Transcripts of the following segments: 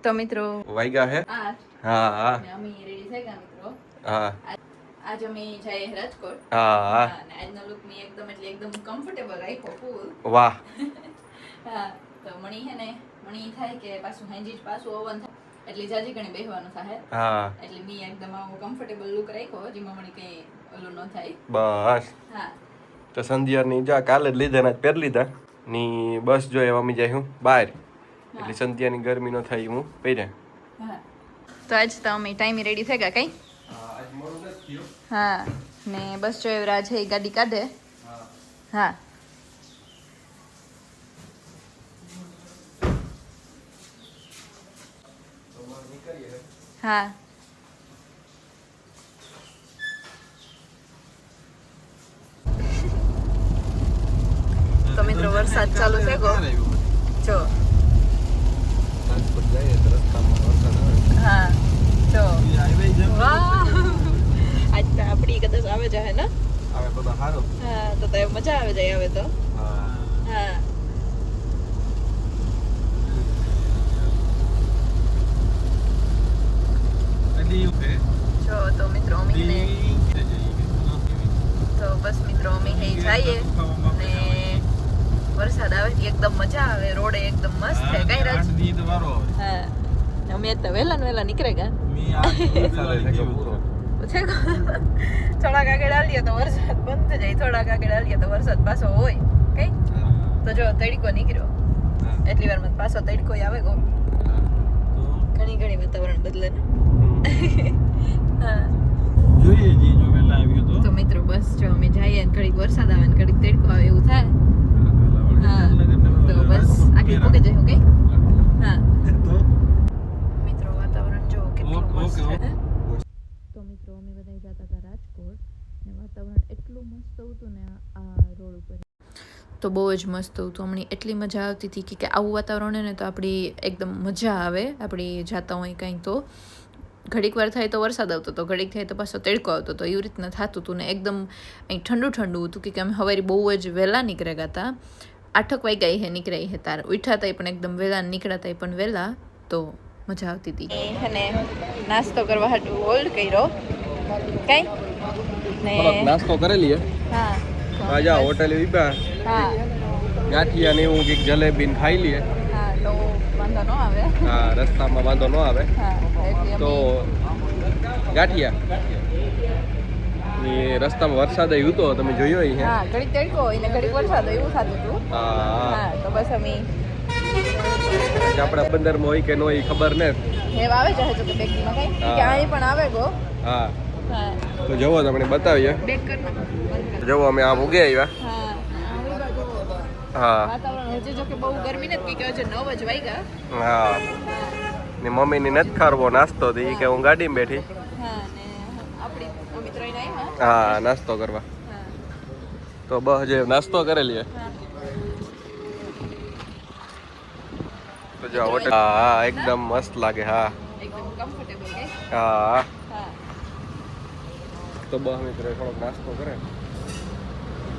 તો મિત્રો વાગ્યા હે હા હા અમે રેડી થઈ ગયા મિત્રો હા આજ અમે જઈએ રાજકોટ હા અને આજનો લુક મે એકદમ કમ્ફર્ટેબલ રાખ્યો ફૂલ વાહ હા તો મણી હે ને મણી થાય કે પાછું હેંજી પાછું ઓવન થાય એટલે જાજી ઘણી બેહવાનું થાય હા એટલે મે એકદમ આવો કમ્ફર્ટેબલ લુક રાખ્યો જેમાં મણી કઈ ઓલું ન થાય બસ હા તો સંધ્યાની જા કાલે જ લીધા ને પહેર લીધા ની બસ જો એવા મી જાય હું બહાર એટલે સંધ્યાની ગરમી ન થાય હું પહેર્યા હા તો આજ તો અમે ટાઈમે રેડી થઈ ગયા કઈ આજ મોડું નથી થયું હા ને બસ જો રાજ હે ગાડી કાઢે હા હા તો મિત્રો વરસાદ ચાલુ છે ગો જો ટ્રાન્સપોર્ટ જાય તો રસ્તામાં વરસાદ આવે હા જો વાહ આજ તો આપણી કદાચ આવે જાય ને આવે તો સારું હા તો મજા આવે જાય હવે તો હા હા જો તો મિત્રો અમે તો બસ મિત્રો અમે હે જઈએ ને વરસાદ આવે એકદમ મજા આવે રોડે એકદમ મસ્ત છે કઈ રાજ હા અમે તો વહેલા નીકળે ગયા થોડાક આગળ આવીએ તો વરસાદ બંધ થઈ જાય થોડાક આગળ આવીએ તો વરસાદ પાછો હોય કઈ તો જો તડકો નીકળ્યો એટલી વારમાં પાછો તડકો આવે ગો ઘણી વાતાવરણ બદલે ને હા જોઈએ જી જો વેલા આવ્યો તો મિત્રો બસ જો અમે જઈએ ને ઘડીક વરસાદ આવે ને ઘડીક તડકો આવે એવું થાય હા તો બસ આગળ પોકે જાય ઓકે હા મિત્રો વાતાવરણ જો કેટલું મસ્ત છે તો મિત્રો અમે બધા જતા હતા રાજકોટ ને વાતાવરણ એટલું મસ્ત હતું ને આ રોડ ઉપર તો બહુ જ મસ્ત હતું હમણાં એટલી મજા આવતી હતી કે આવું વાતાવરણ હોય ને તો આપણી એકદમ મજા આવે આપણી જાતા હોય કંઈ તો ઘડીક વાર થાય તો વરસાદ આવતો હતો ઘડીક થાય તો પાછો તડકો આવતો હતો એવી રીતના થતું હતું ને એકદમ અહીં ઠંડુ હતું કે અમે સવારે બહુ જ વહેલા નીકળ્યા હતા 8 વાગ્યા હે નીકળ્યા હે તાર ઉઠ્યા હતા પણ એકદમ વહેલા નીકળ્યા હતા પણ વહેલા તો મજા આવતી હતી અને નાસ્તો કરવા હાટુ હોલ્ડ કર્યો કઈ ને નાસ્તો કરેલી હા આજા હોટેલ વિપા હા ગાંઠિયા ને એવું કંઈક જલેબી ને ખાઈ લઈએ હા તો વાંધો ન આવે હા રસ્તામાં વાંધો ન આવે હા એટલે તો ગાંઠિયા ને રસ્તામાં વરસાદ આવ્યો તો તમે જોયો અહીં હા ઘડીક તડકો હોય ને ઘડીક વરસાદ હોય એવું થતું હતું હા તો બસ અમે આપણા બંદરમાં હોય કે ન હોય ખબર ને હેવ આવે છે તો કે બેકમાં કઈ કે અહીં પણ આવે ગો હા હા તો જવો તમને બતાવીએ બેક કરના બંધ જવો અમે આમ ઉગે આવ્યા કર હા હા વાતાવરણ હજી જો કે બહુ ગરમી નથી કે હજી 9 જ વાગ્યા હા ને મમ્મીની નથી ખારવો નાસ્તો હતી કે હું ગાડીમાં બેઠી હા ને આપણી અમે ત્રણ આવ્યા હા નાસ્તો કરવા હા તો બસ જે નાસ્તો કરેલી તો જો હોટેલ હા એકદમ મસ્ત લાગે હા એકદમ કમ્ફર્ટેબલ કે હા હા તો બસ અમે થોડોક નાસ્તો કરે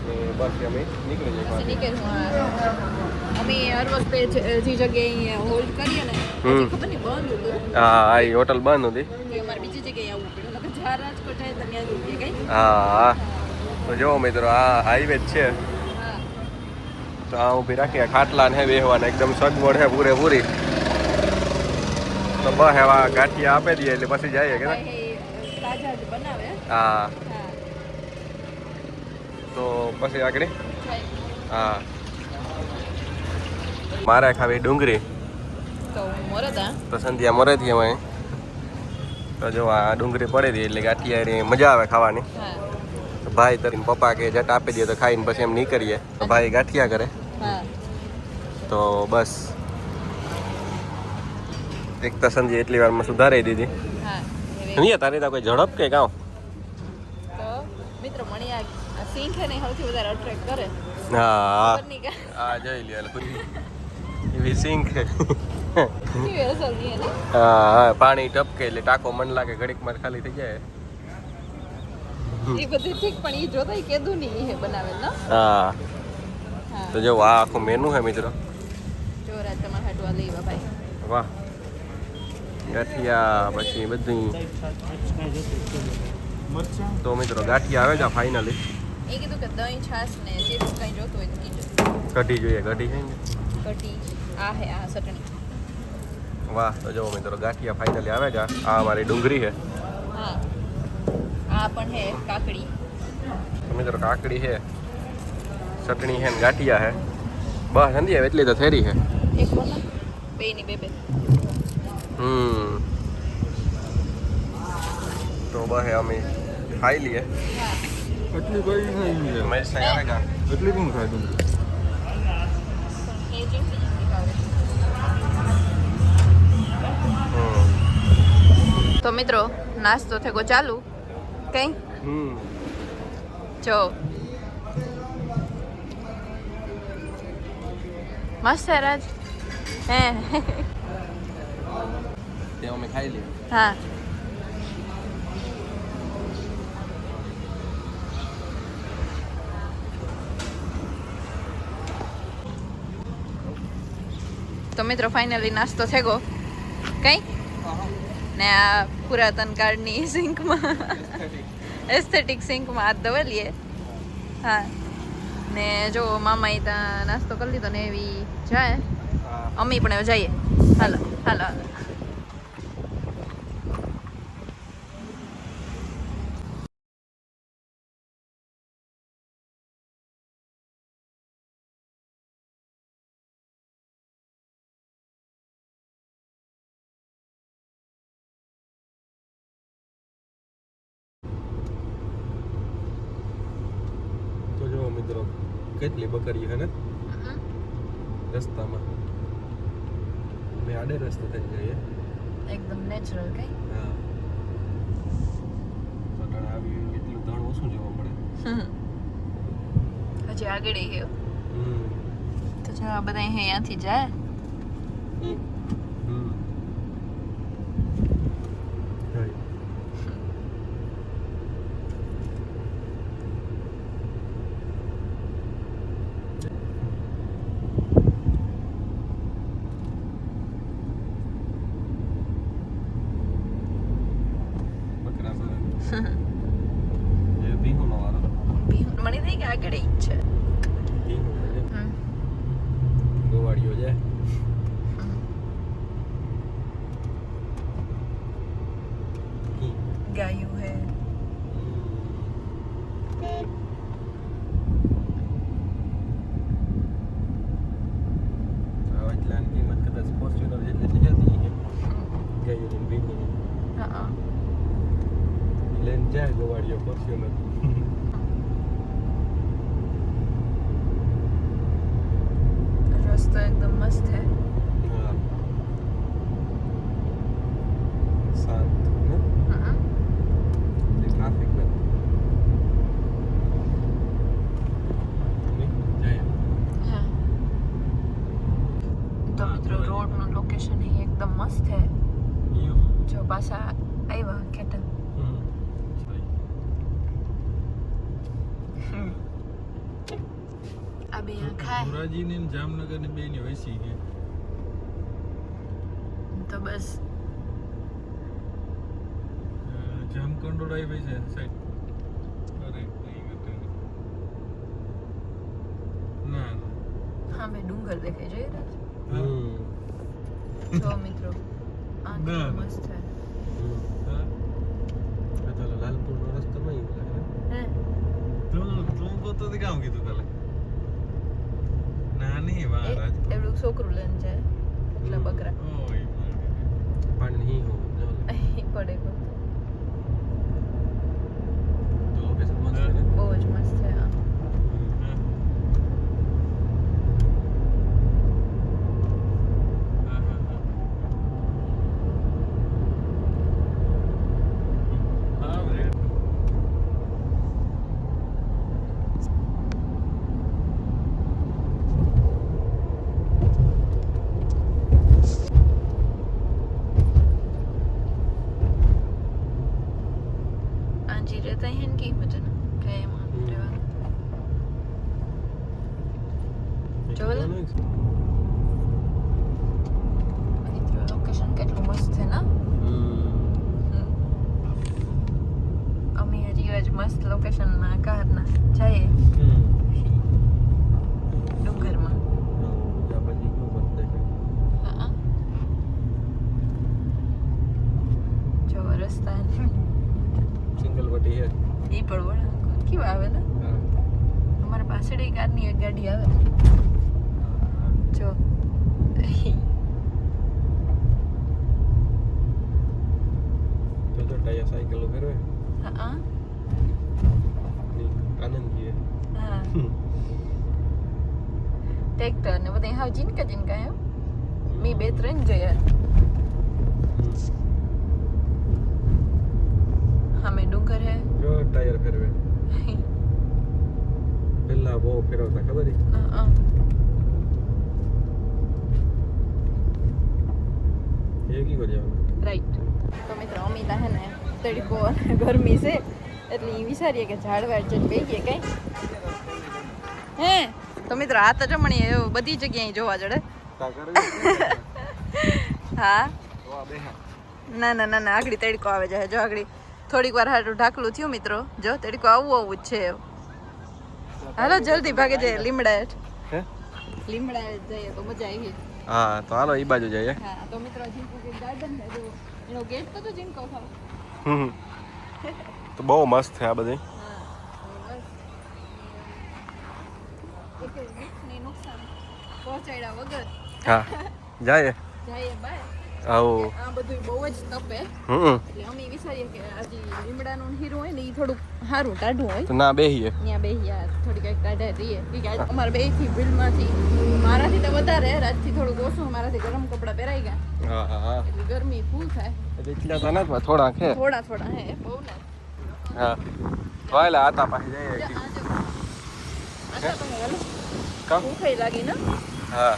ને બસ અમે નીકળી જઈએ પછી નીકળ્યું અમે હર વખતે જે જગ્યાએ હોલ્ડ કરીએ ને હજી ખબર નહીં બંધ હતું હા એ હોટલ બંધ હતી કે અમારે બીજી જગ્યાએ આવવું પડ્યું નકર જ્યાં રાજકોટ જાય તો ત્યાં જઈએ કઈ હા તો જો મિત્રો આ હાઈવે જ છે હા તો આ ઊભી રાખીએ ખાટલા ને બેહવાના એકદમ સગવડ છે પૂરેપૂરી તો બસ એવા ગાંઠિયા આપી દઈએ એટલે પછી જઈએ કે તાજા જ બનાવે હા હા તો પછી આગળ હા મારે ખાવી ડુંગળી તો હું મોરતા તો સંધ્યા મોરેથી અમે તો જો આ ડુંગળી પડી હતી એટલે ગાંઠિયા મજા આવે ખાવાની હા તો ભાઈ તરીને પપ્પા કે જટ આપી દે તો ખાઈને પછી એમ નીકળીએ તો ભાઈ ગાંઠિયા કરે હા તો બસ એક તો સંધ્યા એટલી વારમાં સુધારી દીધી હા નહીં તારી કોઈ ઝડપ કે કાં તો મિત્રો મણી આ સિંહ છે ને સૌથી વધારે અટ્રેક્ટ કરે હા ખબર નહીં કે હા જોઈ લે એવી સિંક કેવી અસર ની એને હા પાણી ટપકે એટલે ટાંકો મન લાગે ઘડીક માં ખાલી થઈ જાય એ બધી ઠીક પણ એ જોતા કેદું નહીં હે બનાવેલ ને હા હા તો જો આ આખું મેનુ હે મિત્રો જો રાત તમારા હાટવા લઈવા ભાઈ વાહ ગાંઠિયા પછી બધી. તો મિત્રો ગાંઠિયા આવે છે ફાઇનલી. એ કીધું કે દહીં છાશ ને જે કંઈ જોતું હોય તો કીધું. કઢી જોઈએ, કઢી છે ને. કઢી આ હે આ ચટણી. વાહ, તો જો મિત્રો ગાંઠિયા ફાઇનલી આવે છે. આ અમારી ડુંગળી છે. હા આ પણ હે કાકડી. તો મિત્રો કાકડી છે, ચટણી છે ને ગાંઠિયા છે. બસ સમજી એટલી તો થેરી છે. એક બોલા બેની બે તો બસ અમે ખાઈ લઈએ. એટલી કઈ નહીં મેચ નહીં આવે કા એટલી કોણ ખાય ડુંગળી? એ જેટલી ભાવે. તો મિત્રો નાસ્તો થયો ચાલુ કઈ જો મસ્ત છે રાજ. હે તે અમે ખાઈ લઈએ. હા તો મિત્રો ફાઇનલી નાસ્તો થયો કઈ ને આ પુરાતન કાળની સિંકમાં એસ્થેટિક સિંકમાં હાથ ધોવેલીએ. હા ને જો મામા ત્યાં નાસ્તો કરી લીધો ને એવી જાય અમી પણ હવે જઈએ. હાલો હાલો હાલો. તો જો મિત્રો કેટલી બકરી છે ને રસ્તામાં. મેં આડે રસ્તે થઈ જઈએ. એકદમ નેચરલ કઈ. હા સટણ આવી એટલું ધણ ઓછું જોવા મળે. હજી આગળ હે તો જો આ બધા અહીંયાથી જાય. એ બિહુનો વારો. મને થઈ કે આગળ જ છે. બિહુ છે. ગોવાળીઓ જાય. ગાયું હે. એટલાની કિંમત કદાચ ફોર્ચ્યુનર જેટલી જતી છે. ગાયું બિહુ હા લઈને જાય ગોવાળીઓ ફોર્ચ્યુનર. રસ્તો એકદમ મસ્ત હે. હા શાંત ને ટ્રાફિક નથી જાય. હા તો મિત્રો રોડનું લોકેશન એકદમ મસ્ત હે. જો પાછા આવ્યા ખેતર. આ બે ખાય ધોરાજી ને જામનગર ને બે ની વૈસી કે તો બસ જામકંડોળ આવી છે સાઈડ. અરે નહીં ગતું ના હા મેં ડુંગર દેખાય જોઈ રાજ. જો મિત્રો આ ના. કેટલું મસ્ત છે. હા લાલપુર નો રસ્તો નહીં હે તું ગોતો તે કામ કીધું કાલે? ના નહીં વાહ રાજ એવડું છોકરું લઈને જાય એટલા બકરા ઓય પાણી નહીં હોવું પડે ગો તો લોકેશન મસ્ત છે ને. બહુ જ મસ્ત છે. હા લોકેશન કેટલું મસ્ત છે ને. મસ્ત લોકેશનમાં કારના જઈએ ડુંગરમાં. હા જો રસ્તા સિંગલ વટી હે ઈ પણ બड़ा કેવું આવે ને અમારા પાછળ એક કારની એક ગાડી આવે જો તો ટાયર સાયકલ ફેરવે હા આનંદ છે હા ટ્રેક્ટર ને બધા હાવ જીનકા હે મેં 2-3 જોયા હમે ડુંગર હે જો ટાયર ફેરવે પેલા બહુ ફેરવતા ખબર છે એ કી કરી જવાનું રાઈટ તો મિત્રો અમિતા હે ને તડકો અને ગરમી છે એટલે ઈ વિચારીએ કે ઝાડવા જઈને બેહીએ કઈ હે તો મિત્રો આ તો જમણી બધી જગ્યાએ જોવા જડે હા ના ના ના ના આગળ તડકો આવે છે જો આગળ થોડીક વાર હાટું ઢાકલું થયું મિત્રો જો તડકો આવું જ છે હાલો જલ્દી ભાગે જાય લીમડા હેઠ હે લીમડા હેઠ જઈએ તો મજા આવી હા તો હાલો ઈ બાજુ જઈએ હા તો મિત્રો જીનકો કે ગાર્ડન છે જો એનો ગેટ તો જીનકો ખાવ તો બહુ મસ્ત છે આ બધી હા બસ એક વૃક્ષને નુકસાન પહોંચાડ્યા વગર હા જાય જાય બાય આવો આ બધું બહુ જ તપે હમ એટલે અમે વિચારીએ કે આજે લીમડાનું હીરું હોય ને એ થોડુંક સારું ટાઢું હોય તો ના બેહીએ ત્યાં બેહીએ થોડીક એક ટાઢા રહીએ કે આજે અમારે બેથી ભીડમાંથી મારાથી તો વધારે રાજથી થોડુંક ઓછું મારાથી ગરમ કપડાં પહેરાઈ ગયા હા હા એટલે ગરમી ફૂલ થાય એટલા તો નથી થોડા છે થોડા થોડા હે બહુ ને હા વાયલા આતા પાસે જઈએ કામ ભૂખાઈ લાગી ને હા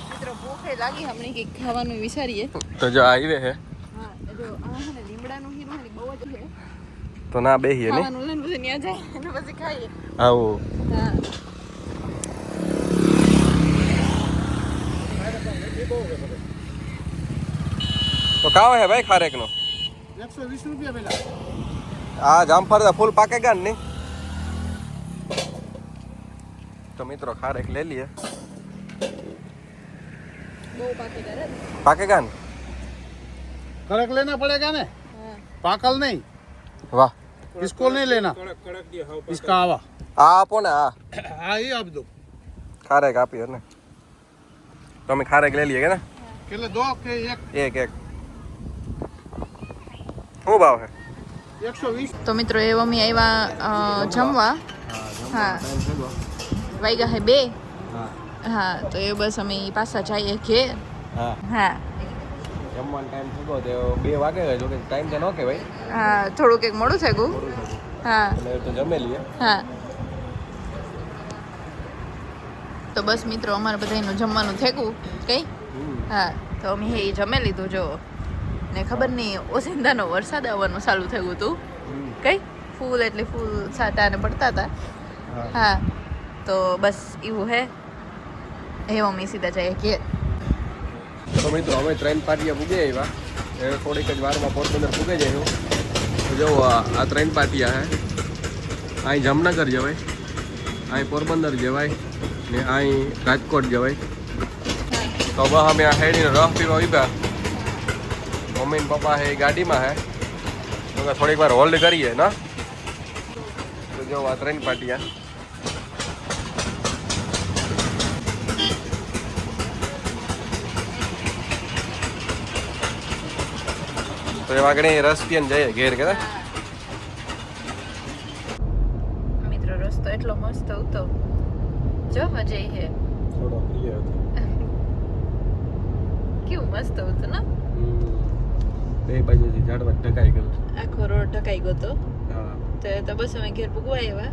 મિત્રો ભૂખાઈ લાગી હમણાં કંઈક ખાવાનું વિચારીએ તો જો હાઈવે હે હા જો આ છે ને લીમડાનું હીરું છે ને બહુ જ છે તો ના બેહીએ ને ખાવાનું લઈને પછી ત્યાં જાય અને પછી ખાઈએ આવો હા તો કાવા હે ભાઈ ખારેક નો 120 રૂપિયા પેલા આ જામફળ ફૂલ પાકેગા ને તો મિત્રો ખારેક લઈ લઈએ બહુ પાકેદાર હે पाकेगा न कड़क लेना पड़ेगा ना હા पाकल नहीं वाह इसको नहीं लेना इसका आवा आ आपो ने आ हाँ ये आप दो खारेक आपियो ने तो हम खारेक ले लिए ना केले दो के एक एक શું ભાવ છે 120 તો મિત્રો એ મમ્મી આવ્યા જમવા હા વાગ્યા હે 2 હા તો એ બસ અમે પાછા જઈએ ઘેર હા હા જમવાનો ટાઈમ થયો તો 2 વાગે ગયો જો કે ટાઈમ તો ન કહેવાય હા થોડુંક એક મોડું થઈ ગયું હા એટલે તો જમે લઈએ હા તો બસ મિત્રો અમારે બધાનું જમવાનું થઈ ગયું કઈ હા તો અમે એ જમે લીધું જો ને ખબર નહીં ઓસિંદાનો વરસાદ આવવાનું ચાલુ થયું હતું કઈ ફૂલ એટલે ફૂલ છાંટા ને પડતા હતા હા તો બસ એવું હે એ મમ્મી સીધા જાય ઘેર તો મિત્રો અમે ટ્રેન પાટિયા પૂગે આવ્યા એ થોડીક જ વારમાં પોરબંદર પૂગે જાય તો જો આ ટ્રેન પાટિયા હે અહીં જામનગર જવાય અહીં પોરબંદર જવાય ને અહીં રાજકોટ જવાય તો હવે અમે આ હેડીને રફ પીવા ઉભા મમ્મી ને પપ્પા હે ગાડીમાં હે તો થોડીક વાર હોલ્ડ કરીએ ના તો જો આ ટ્રેન પાટિયા તો એ વાગણે રસ પીને જઈએ ઘેર કે મિત્રો રસ્તો એટલો મસ્ત હતો જો હજે હે થોડો પ્રિય હતો કેવું મસ્ત હતું ને બે બાજુથી ઝાડવા ઢકાઈ ગયું આખો રોડ ઢકાઈ ગયો તો હા તો બસ અમે ઘેર પૂગવા આવ્યા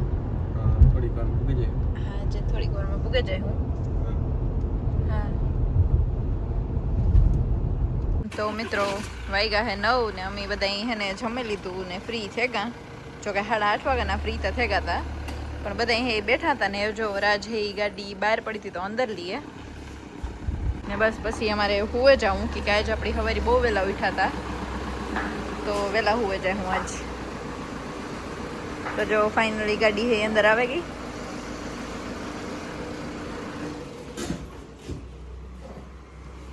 થોડીક વાર પૂગી જાય હા જે થોડીક વારમાં પૂગે જાય હું હા તો મિત્રો વાગ્યા હે 9 ને અમે બધા હે ને જમી લીધું ને ફ્રી થઈ ગયા જો કે 8:30 વાગ્યાના ફ્રી તો થઈ ગયા હતા પણ બધા હે બેઠા હતા ને જો રાજ હે ગાડી બહાર પડી હતી તો અંદર લઈએ ને બસ પછી અમારે હુએ જાઉં કે આજ આપણી સવારે બહુ વહેલા ઉઠ્યા હતા તો વહેલા હુએ જાય હું આજ તો જો ફાઇનલી ગાડી હે અંદર આવે ગઈ.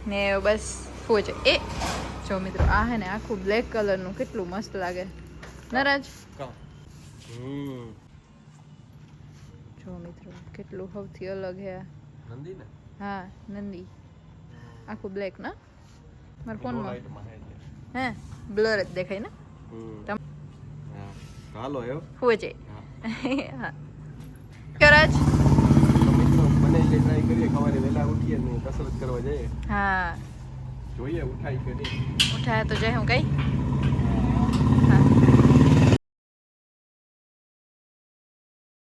ને બસ પહોંચે એ જો મિત્રો આ હે ને આખું બ્લેક કલરનું કેટલું મસ્ત લાગે નરાજ. જો મિત્રો કેટલું સૌથી અલગ હે નંદી ને હા નંદી આખું બ્લેક ના મારા ફોનમાં હે બ્લર જ દેખાય ને હાલો એવો પહોંચે હા કરાજ બને એટલે ટ્રાય કરીએ સવારે વહેલા ઉઠીએ ને કસરત કરવા જઈએ. હા જોઈએ ઉઠાઈ કે નહીં ઉઠાય તો જાય હું કઈ